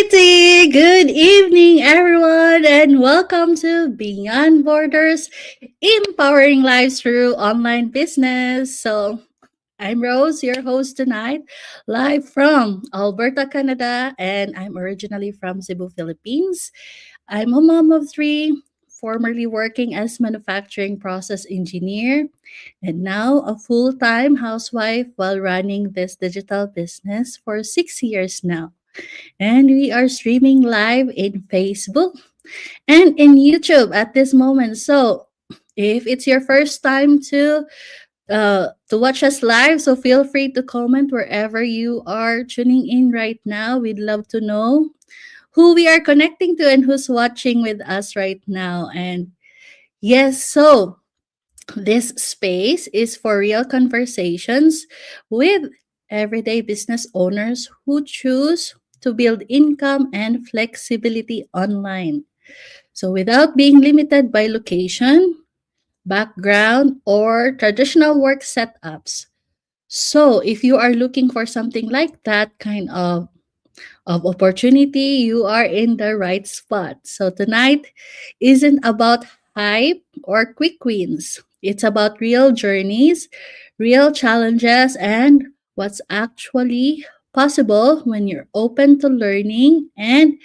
Alrighty, good evening, everyone, and welcome to Beyond Borders, empowering lives through online business. I'm Rose, your host tonight, live from Alberta, Canada, and I'm originally from Cebu, Philippines. I'm a mom of three, formerly working as manufacturing process engineer, and now a full-time housewife while running this digital business for 6 years now. And we are streaming live in Facebook and in YouTube at this moment. So if it's your first time to watch us live, so feel free to comment wherever you are tuning in right now. We'd love to know who we are connecting to and who's watching with us right now. And yes, so this space is for real conversations with everyday business owners who choose to build income and flexibility online. So, without being limited by location, background, or traditional work setups. So, if you are looking for something like that kind of opportunity, you are in the right spot. So tonight isn't about hype or quick wins. It's about real journeys, real challenges, and what's actually possible when you're open to learning and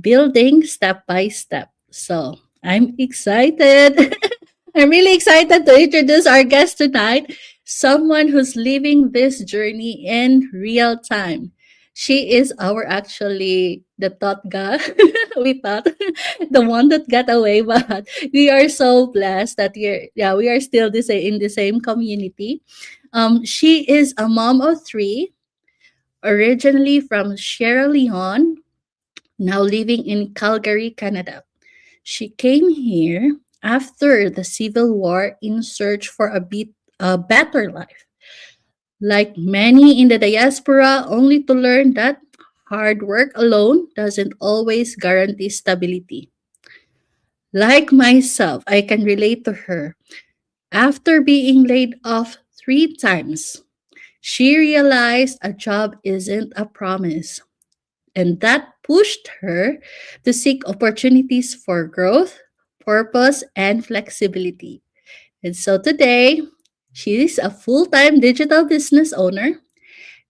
building step by step. So I'm excited. I'm really excited to introduce our guest tonight, someone who's living this journey in real time. She is our actually the thought guy. We thought the one that got away, but we are so blessed that we are still in the same community. She is a mom of three, originally from Sierra Leone, now living in Calgary, Canada. She came here after the Civil War in search for a better life. Like many in the diaspora, only to learn that hard work alone doesn't always guarantee stability. Like myself, I can relate to her. After being laid off 3 times, she realized a job isn't a promise. And that pushed her to seek opportunities for growth, purpose, and flexibility. And so today, she is a full time digital business owner,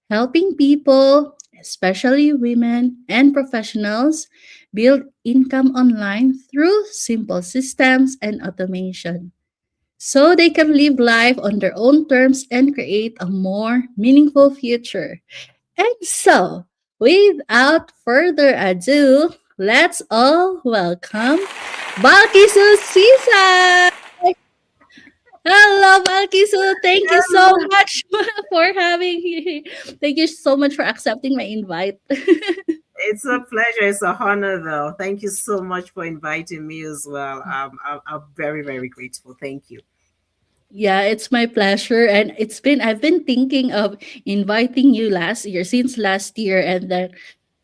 helping people, especially women and professionals, build income online through simple systems and automation so they can live life on their own terms and create a more meaningful future. And so, without further ado, let's all welcome Balkisu Sisa. Hello, Balkisu. Thank you so much for having me. Thank you so much for accepting my invite. It's a pleasure. It's a honor, though. Thank you so much for inviting me as well. I'm very, very grateful. Thank you. Yeah, it's my pleasure. And I've been thinking of inviting you last year, since last year, and then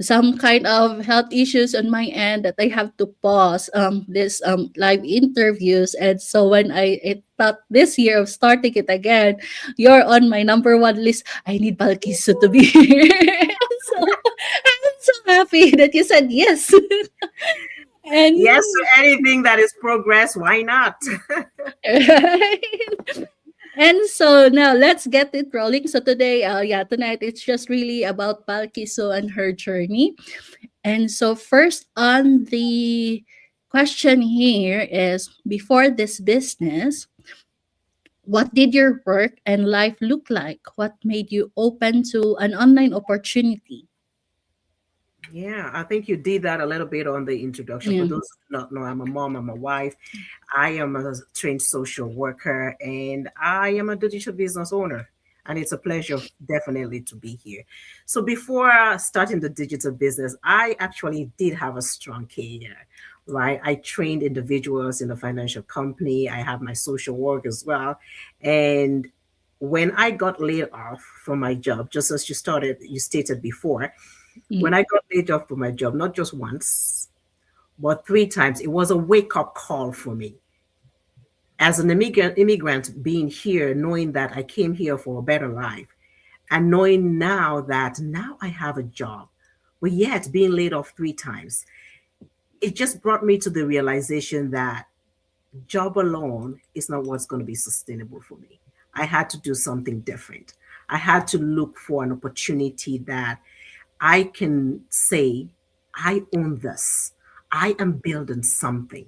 some kind of health issues on my end that I have to pause this live interviews. And so when I thought this year of starting it again, you're on my number one list. I need Balkisu to be here. So I'm so happy that you said yes. And Yes, to anything that is progress, why not? right. And so now let's get it rolling. So today, tonight it's just really about Palkiso and her journey. And so first on the question here is, before this business, what did your work and life look like? What made you open to an online opportunity? Yeah, I think you did that a little bit on the introduction. For Yeah. those who do not know, I'm a mom, I'm a wife, I am a trained social worker, and I am a digital business owner. And it's a pleasure, definitely, to be here. So, before starting the digital business, I actually did have a strong career, right? I trained individuals in a financial company, I have my social work as well. And when I got laid off from my job, just as you stated before, when Mm. I got laid off from my job, not just once, but 3 times, it was a wake up call for me. As an immigrant being here, knowing that I came here for a better life, and knowing now that now I have a job, but yet being laid off 3 times, it just brought me to the realization that job alone is not what's going to be sustainable for me. I had to do something different. I had to look for an opportunity that I can say, I own this. I am building something.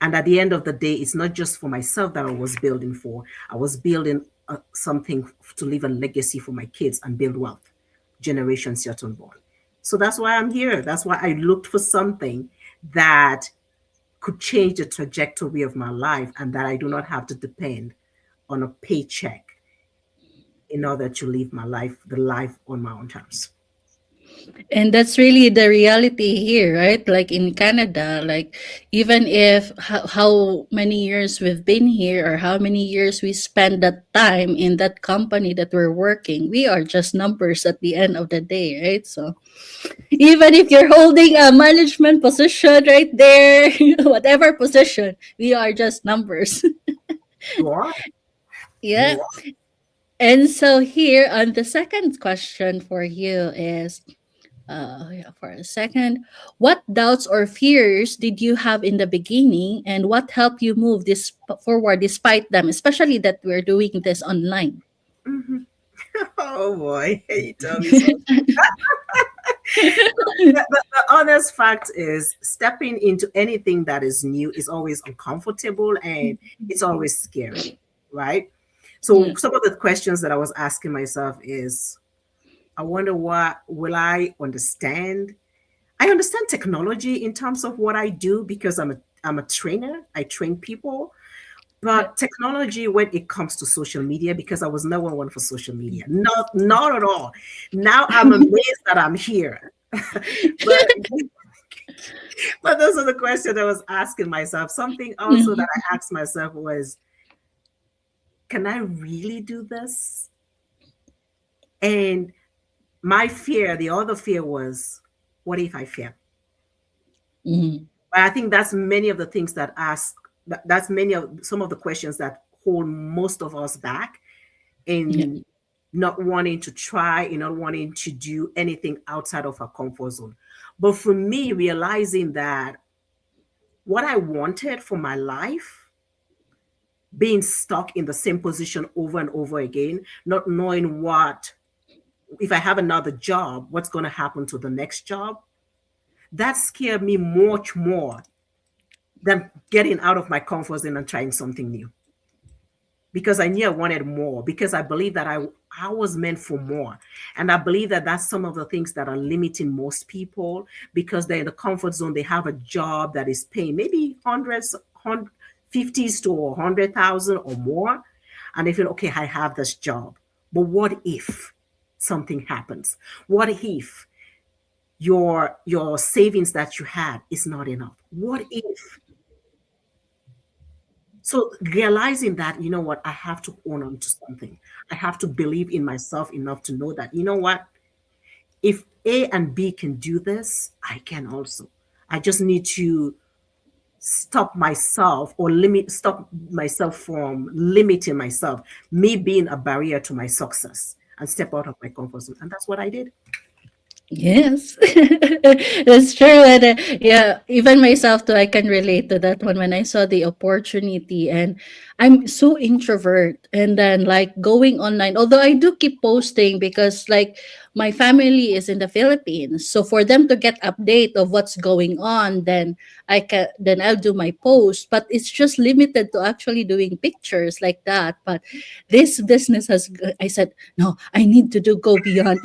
And at the end of the day, it's not just for myself that I was building for. I was building something to leave a legacy for my kids and build wealth, generations yet unborn. So that's why I'm here. That's why I looked for something that could change the trajectory of my life and that I do not have to depend on a paycheck in order to live my life, the life on my own terms. And that's really the reality here, right? Like in Canada, like even if how many years we've been here or how many years we spend that time in that company that we're working, we are just numbers at the end of the day, right? So even if you're holding a management position right there, whatever position, we are just numbers. You are. Yeah. You are. And so here on the second question for you is yeah, for a second. What doubts or fears did you have in the beginning, and what helped you move this forward despite them, especially that we're doing this online? Mhm. Oh boy, you tell me so. The honest fact is, stepping into anything that is new is always uncomfortable and it's always scary, right? So Yeah. some of the questions that I was asking myself is, I wonder what will I understand. I understand technology in terms of what I do because I'm a trainer. I train people. Yeah. But technology when it comes to social media, because I was never one for social media. Not at all. Now I'm amazed that I'm here. but but those are the questions I was asking myself. Something also that Mhm. I asked myself was, can I really do this? And my fear, the other fear was, what if I fail? Mhm. But I think that's many of the things that ask that's many of some of the questions that hold most of us back Yeah. in not wanting to try, in not wanting to do anything outside of our comfort zone. But for me, realizing that what I wanted for my life, being stuck in the same position over and over again, not knowing what, if I have another job, what's going to happen to the next job, that scared me much more than getting out of my comfort zone and trying something new. Because I knew I wanted more, because I believe that I was meant for more. And I believe that that's some of the things that are limiting most people because they're in the comfort zone. They have a job that is paying maybe fifties to 100,000 or more. And they feel, okay, I have this job. But what if something happens? What if your savings that you had is not enough? What if? So realizing that, you know what, I have to own on to something. I have to believe in myself enough to know that, you know what, if A and B can do this, I can also. I just need to stop myself from limiting myself, me being a barrier to my success and step out of my comfort zone. And that's what I did. Yes, that's true. And yeah, even myself too, I can relate to that one when I saw the opportunity. And I'm so introvert. And then like going online, although I do keep posting because like my family is in the Philippines. So for them to get update of what's going on, then I'll do my post. But it's just limited to actually doing pictures like that. But this business I said, no, I need to do go beyond.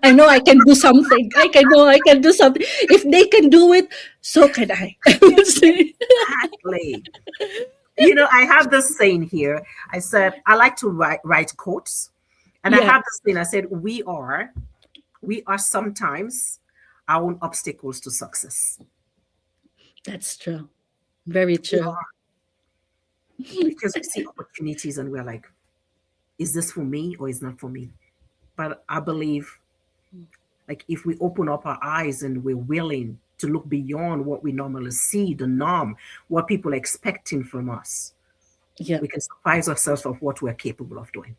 I know I can do something. I can do something. If they can do it, so can I. I would say. Exactly. You know, I have this saying here. I said, I like to write quotes. And I Yeah, have this thing. I said, we are sometimes our own obstacles to success. that's true. Very We true. are, because we see opportunities and we're like, is this for me or is not for me? But I believe, like, if we open up our eyes and we're willing to look beyond what we normally see, the norm, what people are expecting from us, Yeah. we can surprise ourselves of what we're capable of doing.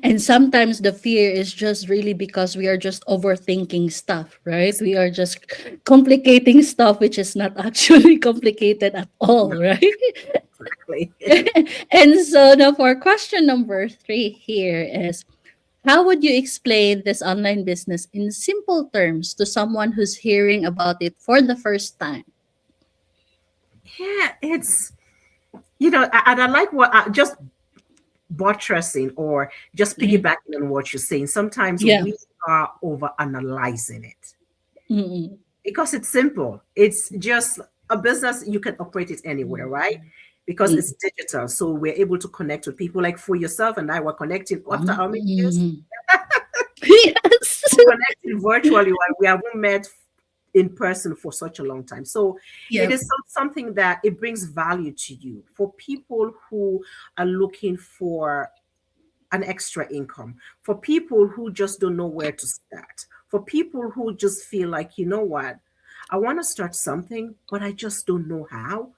And sometimes the fear is just really because we are just overthinking stuff, right? We are just complicating stuff which is not actually complicated at No, all, right? exactly. And so now for question number three here is, how would you explain this online business in simple terms to someone who's hearing about it for the first time? Yeah, it's and I like what just buttressing or just Mhm. piggybacking on what you're saying. Sometimes Yeah. we are over analyzing it Mm-mm. because it's simple. It's just a business, you can operate it anywhere, right? Because Mm. it's digital. So we're able to connect with people like for yourself and I were connecting after how many years? Mm. Yes. We're connecting virtually while we haven't met in person for such a long time. So it Yep. is something that it brings value to you for people who are looking for an extra income, for people who just don't know where to start, for people who just feel like, you know what, I want to start something, but I just don't know how.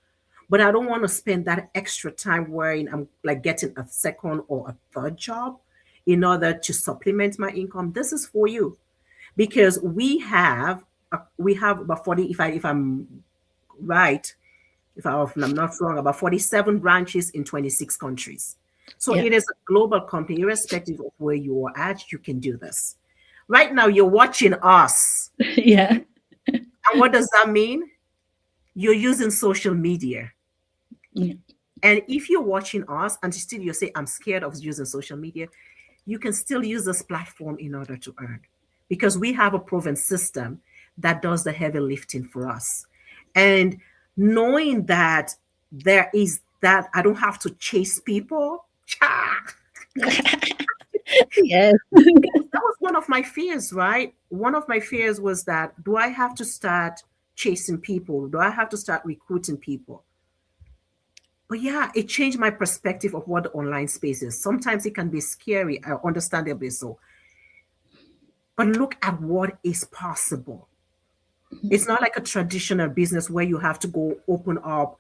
But I don't want to spend that extra time worrying I'm like getting a second or a third job in order to supplement my income. This is for you because we have about 40, if I'm right, if I'm not wrong, about 47 branches in 26 countries. So Yeah. it is a global company, irrespective of where you are at, you can do this. Right now, you're watching us. Yeah. And what does that mean? You're using social media. Yeah. And if you're watching us and still you say, I'm scared of using social media, you can still use this platform in order to earn because we have a proven system that does the heavy lifting for us. And knowing that there is that I don't have to chase people, Yes. that was one of my fears, right? One of my fears was that do I have to start chasing people? Do I have to start recruiting people? But yeah, it changed my perspective of what the online space is. Sometimes it can be scary, understandably so. But look at what is possible. It's not like a traditional business where you have to go open up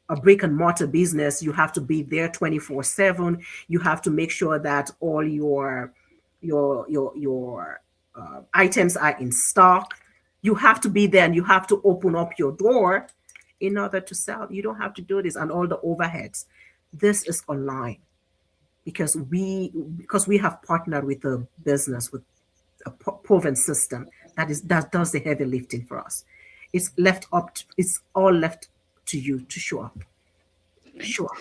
a brick and mortar business. You have to be there 24/7. You have to make sure that all your items are in stock. You have to be there and you have to open up your door in order to sell. You don't have to do this and all the overheads. This is online because we have partnered with a business with a proven system that does the heavy lifting for us. It's all left to you to show up. Show up.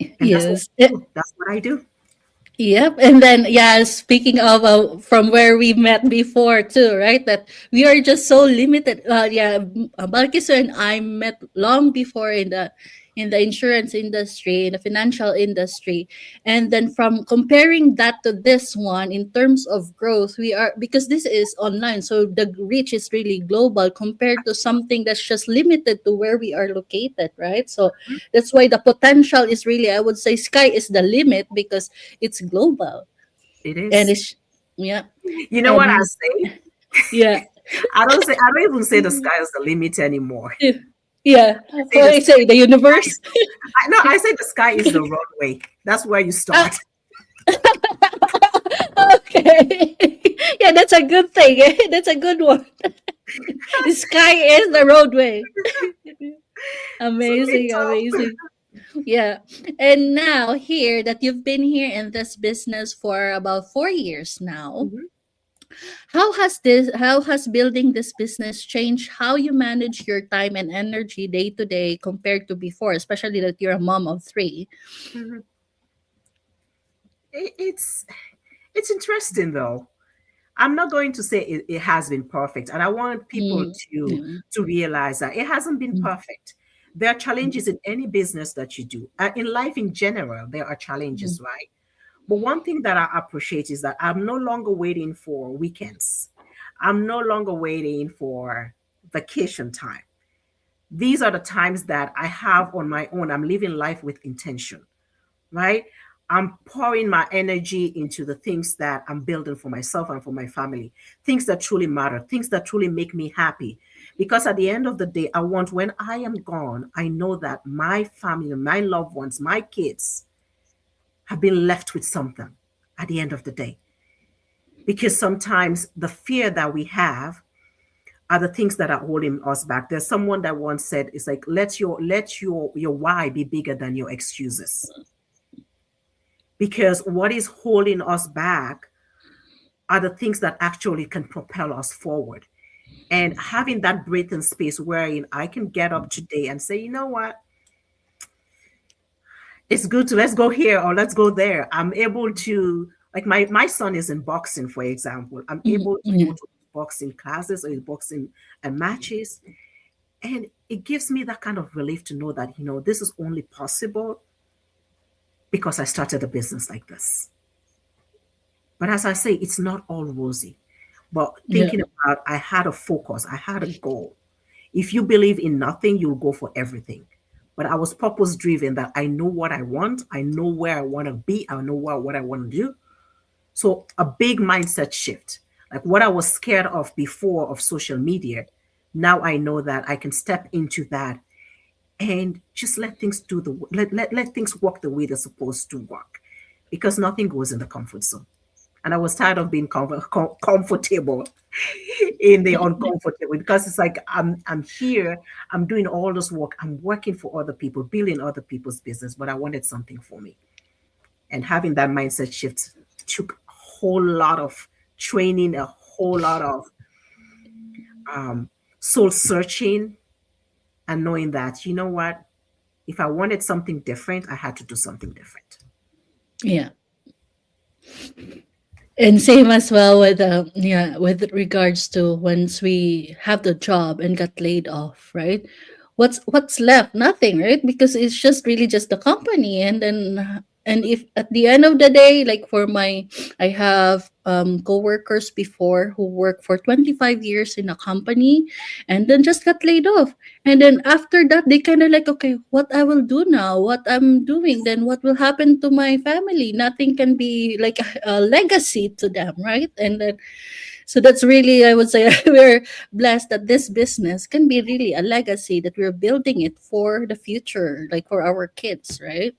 And that's what Yes. I do. That's what I do. Yep. And then, yeah, speaking of from where we met before, too, right? That we are just so limited. Yeah, Balkiso and I met long before in the insurance industry, in the financial industry. And then from comparing that to this one in terms of growth, we are, because this is online, so the reach is really global compared to something that's just limited to where we are located, right? So that's why the potential is really, I would say, sky is the limit because it's global It and is. it's yeah You know what I and say? yeah I don't even say the sky is the limit anymore. yeah I say what the I sky say, the is universe. I no, I say the sky is the runway. That's where you Ah, start. okay. Yeah, that's a good thing. That's a good one. The sky is the roadway. So me Amazing, too. amazing. Yeah. And now here that you've been here in this business for about 4 years now, Mhm. how has building this business changed how you manage your time and energy day to day compared to before, especially that you're a mom of three? Mhm. It's interesting though. I'm not going to say it has been perfect, and I want people Mm, to mm, realize that it hasn't been mm, perfect. There are mm, challenges in any business that you do. In life in general, there are mm, challenges, right? But one thing that I appreciate is that I'm no longer waiting for weekends. I'm no longer waiting for vacation time. These are the times that I have on my own. I'm living life with intention, right? I'm pouring my energy into the things that I'm building for myself and for my family, things that truly matter, things that truly make me happy. Because at the end of the day, I want when I am gone, I know that my family, my loved ones, my kids have been left with something. at the end of the day. Because sometimes the fear that we have are the things that are holding us back. There's someone that once said, it's like, let your why be bigger than your excuses. Because what is holding us back are the things that actually can propel us forward. And having that breathing space wherein I can get up today and say, you know what, it's good to, let's go here or let's go there. I'm able to, like, my son is in boxing, for example. I'm able to Yeah. go to boxing classes or boxing matches. And it gives me that kind of relief to know that, this is only possible because I started a business like this. But as I say, it's not all rosy. But Yeah. thinking about, I had a focus, I had a goal. If you believe in nothing, you'll go for everything. But I was purpose driven, that I know what I want, I know where I want to be, I know what I want to do. So a big mindset shift. Like what I was scared of before of social media, now I know that I can step into that and just let things do the let things work the way they're supposed to work, because nothing goes in the comfort zone. And I was tired of being comfortable in the uncomfortable, because it's like I'm here, I'm doing all this work, I'm working for other people, building other people's business, but I wanted something for me. And having that mindset shift took a whole lot of training, a whole lot of um, soul searching, and knowing that, you know what, if I wanted something different, I had to do something different. Yeah. And same as well with yeah, with regards to once we have the job and got laid off, right? What's left? Nothing, right? Because it's just really just the company. And then and if at the end of the day, like for my, I have coworkers before who worked for 25 years in a company and then just got laid off. And then after that, they kind of like, okay, what I will do now, what I'm doing, then what will happen to my family? Nothing can be like a legacy to them, right? And then, so that's really, I would say, we're blessed that this business can be really a legacy that we're building it for the future, like for our kids, right?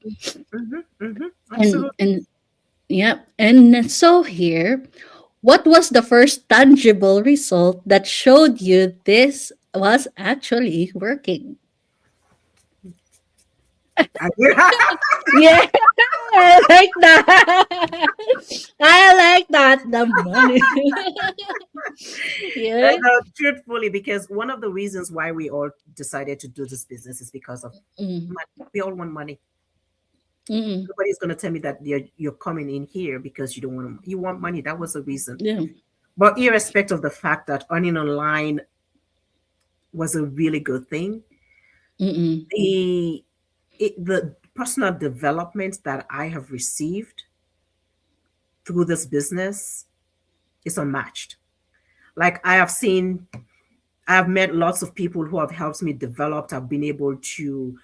Absolutely. And yeah, and so here, what was the first tangible result that showed you this was actually working? Yeah, I like that. I like that. The money. Yeah. Truthfully, because one of the reasons why we all decided to do this business is because of Mm, money. We all want money. mm, Nobody's going to tell me that you're coming in here because you don't want, you want money. That was the reason. yeah. But irrespective of the fact that earning online was a really good thing, Mm, the the personal development that I have received through this business is unmatched. Like I've met lots of people who have helped me develop. I've been able to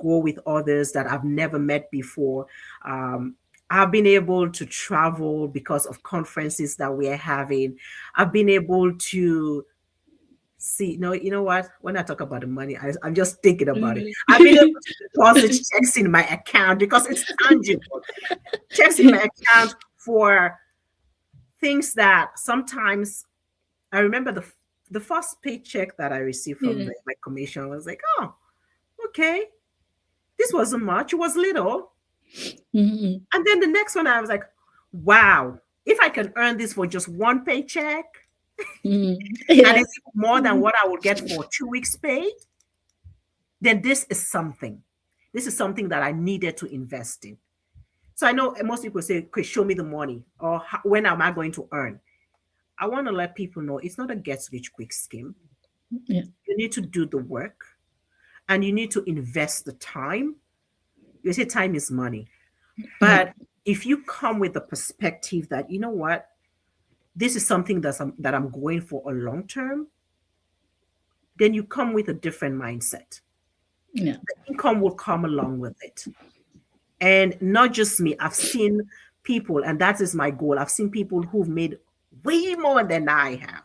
go with others that I've never met before. Um, I've been able to travel because of conferences that we're having. I've been able to see, no, you know what? When I talk about the money, I'm just thinking about it. mm. I've been able to deposit checks in my account because it's tangible. Checks in my account for things that sometimes I remember the first paycheck that I received from Yeah. my commission was like, oh, okay, this wasn't much, it was little. Mm, And then the next one, I was like, wow, if I can earn this for just one paycheck, mm. and Yeah. it's more than what I would get for 2 weeks' pay, then this is something. This is something that I needed to invest in. So I know most people say, okay, show me the money, or when am I going to earn? I want to let people know it's not a get rich quick scheme. Yeah. You need to do the work, and you need to invest the time. You say time is money. Yeah. But if you come with the perspective that, you know what, this is something that I'm going for a long term, then you come with a different mindset. Yeah. Income will come along with it. And not just me, I've seen people, and that is my goal. I've seen people who've made way more than I have.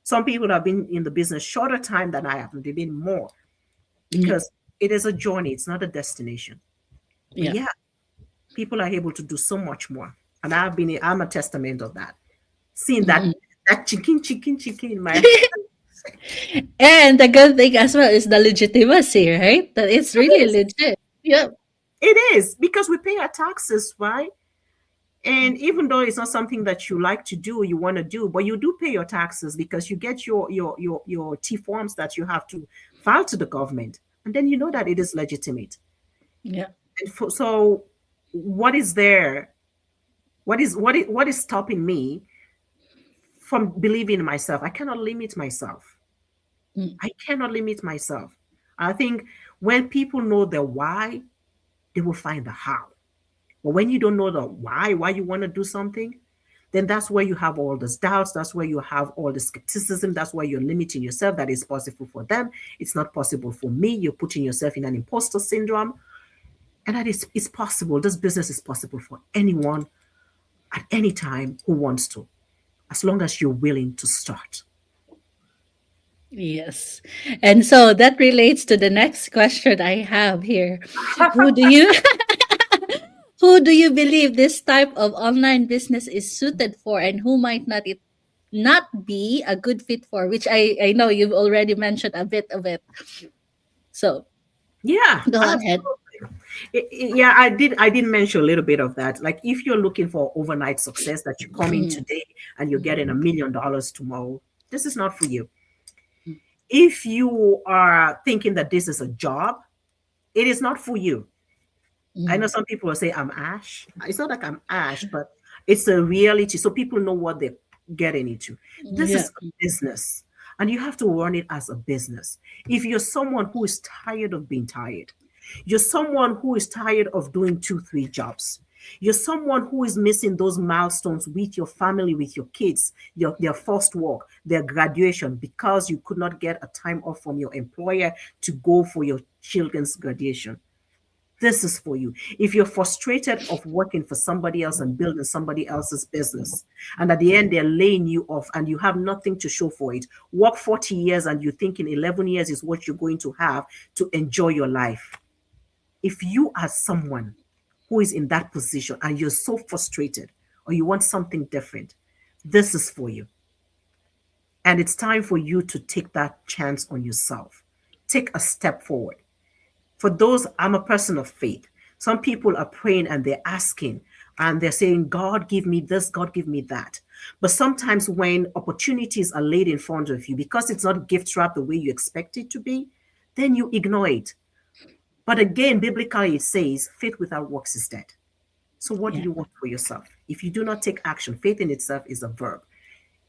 Some people have been in the business shorter time than I have, and they've been more, Yeah. because it is a journey, it's not a destination. But Yeah. yeah, people are able to do so much more And I'm a testament of that. Seeing Mhm. that chicken in my And the good thing as well is the legitimacy, right? That it's it really is. legit. Yeah. It is because we pay our taxes, right? And even though it's not something that you like to do, you want to do, but you do pay your taxes because you get your T forms that you have to file to the government, and then you know that it is legitimate. Yeah. And so, what is there? What is stopping me from believing in myself? I cannot limit myself. Mm. I cannot limit myself. I think when people know the why, they will find the how. But when you don't know the why you want to do something, then that's where you have all those doubts. That's where you have all the skepticism. That's why you're limiting yourself. That is possible for them. It's not possible for me. You're putting yourself in an imposter syndrome. And that is it's possible. This business is possible for anyone at any time who wants to, as long as you're willing to start. Yes. And so that relates to the next question I have here. Who do you who do you believe this type of online business is suited for, and who might not be a good fit for, which I know you've already mentioned a bit of it. So Yeah, go ahead. absolutely. Yeah, I did mention a little bit of that. Like if you're looking for overnight success that you come in Mm, today and you're getting $1 million tomorrow, this is not for you. If you are thinking that this is a job, it is not for you. I know mm, some people will say I'm Ash. It's not like I'm Ash, but it's a reality. So people know what they're getting into. This yeah. is a business, and you have to run it as a business. If you're someone who is tired of being tired, you're someone who is tired of doing two, three jobs. You're someone who is missing those milestones with your family, with your kids, their first walk, their graduation, because you could not get a time off from your employer to go for your children's graduation. This is for you. If you're frustrated of working for somebody else and building somebody else's business, and at the end they're laying you off and you have nothing to show for it, work 40 years and you think in 11 years is what you're going to have to enjoy your life. If you are someone who is in that position and you're so frustrated or you want something different, this is for you. And it's time for you to take that chance on yourself. Take a step forward. For those, I'm a person of faith. Some people are praying and they're asking and they're saying, God, give me this, God, give me that. But sometimes when opportunities are laid in front of you, because it's not gift wrapped the way you expect it to be, then you ignore it. But again, biblically, it says, faith without works is dead. So, what do Yeah. you want for yourself? If you do not take action, faith in itself is a verb.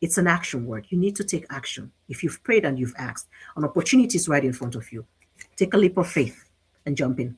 It's an action word. You need to take action. If you've prayed and you've asked, an opportunity is right in front of you. Take a leap of faith and jump in.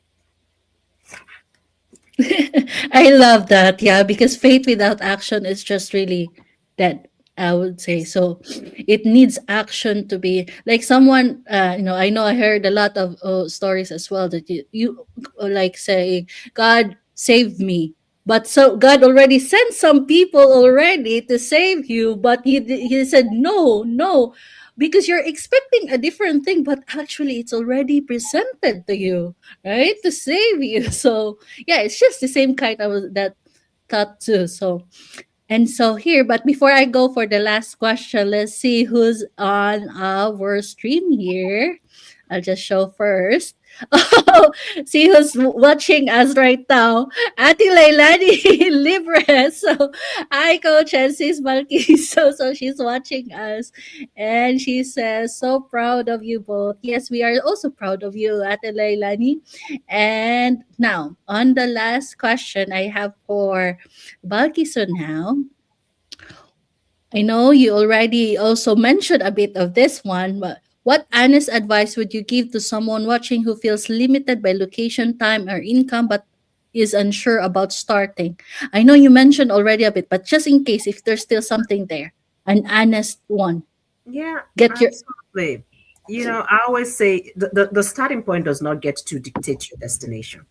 I love that. Yeah, because faith without action is just really dead. I would say so. It needs action to be like someone. I know I heard a lot of stories as well that you like saying, "God save me," but so God already sent some people already to save you, but he said no, no, because you're expecting a different thing, but actually it's already presented to you, right, to save you. So yeah, it's just the same kind of that thought too. So and so here, but before I go for the last question, let's see who's on our stream here. I'll just show first. Oh, see who's watching us right now. Ati Lailani Libre. So, hi, Coach, and sis Malquiso. So, she's watching us. And she says, so proud of you both. Yes, we are also proud of you, Ate Lailani. And now, on the last question I have for Balkiso now. I know you already also mentioned a bit of this one, but what honest advice would you give to someone watching who feels limited by location, time, or income but is unsure about starting? I know you mentioned already a bit, but just in case if there's still something there, an honest one. Yeah, Get your absolutely. I always say the starting point does not get to dictate your destination.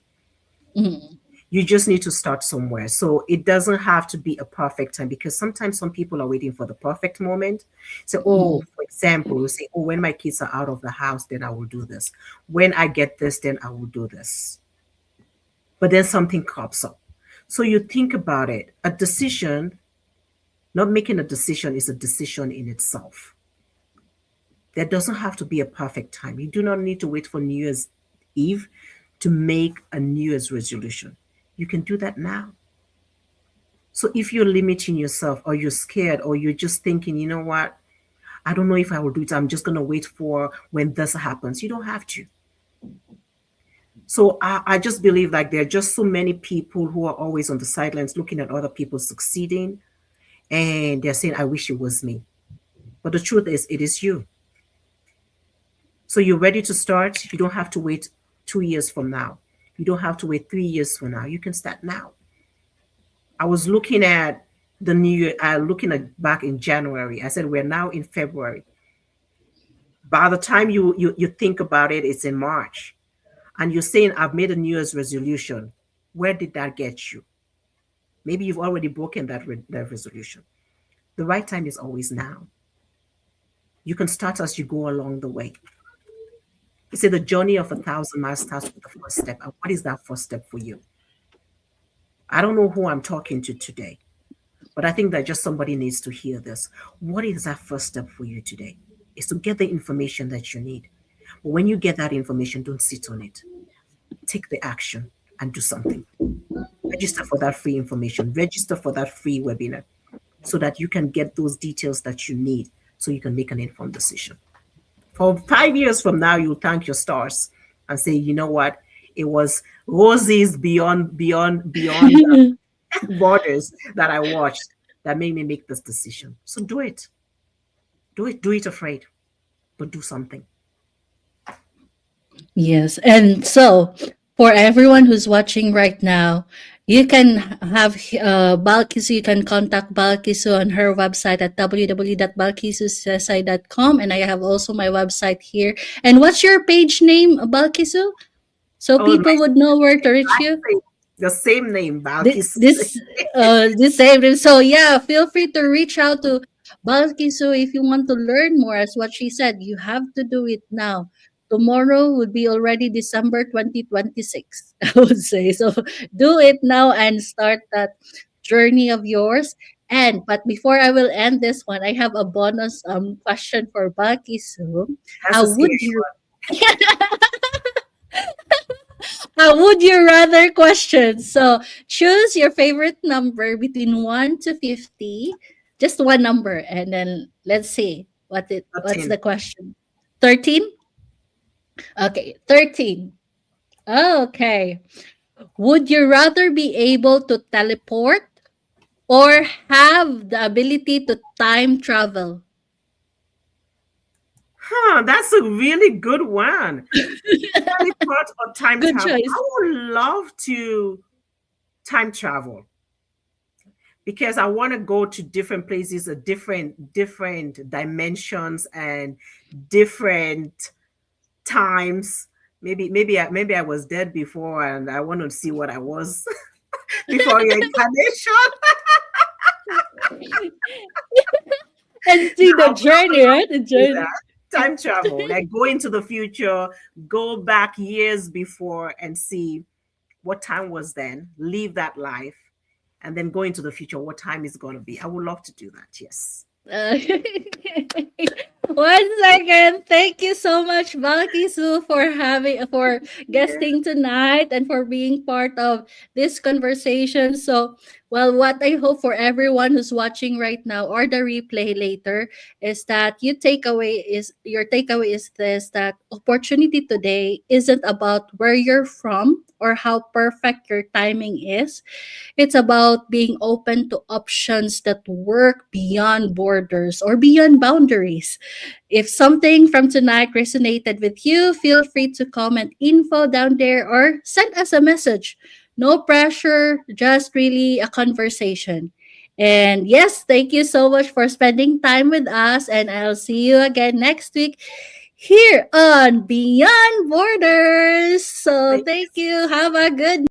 mm, You just need to start somewhere. So it doesn't have to be a perfect time because sometimes some people are waiting for the perfect moment. So, oh, mm, for example, we say, oh, when my kids are out of the house, then I will do this. When I get this, then I will do this. But then something crops up. So you think about it. A decision, not making a decision, is a decision in itself. There doesn't have to be a perfect time. You do not need to wait for New Year's Eve to make a New Year's resolution. You can do that now. So if you're limiting yourself, or you're scared, or you're just thinking, you know what, I don't know if I will do it, I'm just going to wait for when this happens. You don't have to. So I just believe like there are just so many people who are always on the sidelines looking at other people succeeding, and they're saying, I wish it was me. But the truth is, it is you. So you're ready to start. You don't have to wait 2 years from now. You don't have to wait 3 years from now. You can start now. I was looking at the new year, looking at back in January. I said, we're now in February. By the time you think about it, it's in March. And you're saying, I've made a New Year's resolution. Where did that get you? Maybe you've already broken that resolution. The right time is always now. You can start as you go along the way. You say the journey of 1,000 miles starts with the first step. And what is that first step for you? I don't know who I'm talking to today, but I think that just somebody needs to hear this. What is that first step for you today? Is to get the information that you need. But when you get that information, don't sit on it. Take the action and do something. Register for that free information. Register for that free webinar so that you can get those details that you need so you can make an informed decision. For 5 years from now, you'll thank your stars and say, you know what? It was Rosie's beyond borders that I watched that made me make this decision. So do it. Do it afraid, but do something. Yes. And so, for everyone who's watching right now, you can have Balkisu, you can contact Balkisu on her website at www.balkisusesai.com. And I have also my website here. And what's your page name, Balkisu? So Oh, people would know where to reach you. the same name, This Balkis. this same. So yeah, feel free to reach out to Balkisu if you want to learn more. As what she said, you have to do it now. Tomorrow would be already December 2026, I would say. So do it now and start that journey of yours. And but before I will end this one, I have a bonus question for Balkisu. That's How a would serious you one. How would you rather question? So choose your favorite number between 1 to 50, just one number, and then let's see what's the 13. question. 13? Okay, 13. Okay. Would you rather be able to teleport or have the ability to time travel? That's a really good one. Teleport or time Good travel? choice. I would love to time travel because I want to go to different places, different dimensions and different times. Maybe I was dead before, and I want to see what I was before your incarnation. And see the journey, right? The Do journey. that. Time travel, like go into the future, go back years before and see what time was then, live that life, and then go into the future, what time is going to be. I would love to do that. Yes. Uh, 1 second. Thank you so much, Balkisu, for Yeah. guesting tonight and for being part of this conversation. So, well, what I hope for everyone who's watching right now or the replay later is that your takeaway is this, that opportunity today isn't about where you're from or how perfect your timing is. It's about being open to options that work beyond borders or beyond boundaries. If something from tonight resonated with you, feel free to comment info down there or send us a message. No pressure, just really a conversation. And yes, thank you so much for spending time with us. And I'll see you again next week here on Beyond Borders. So Thank thank you. Have a good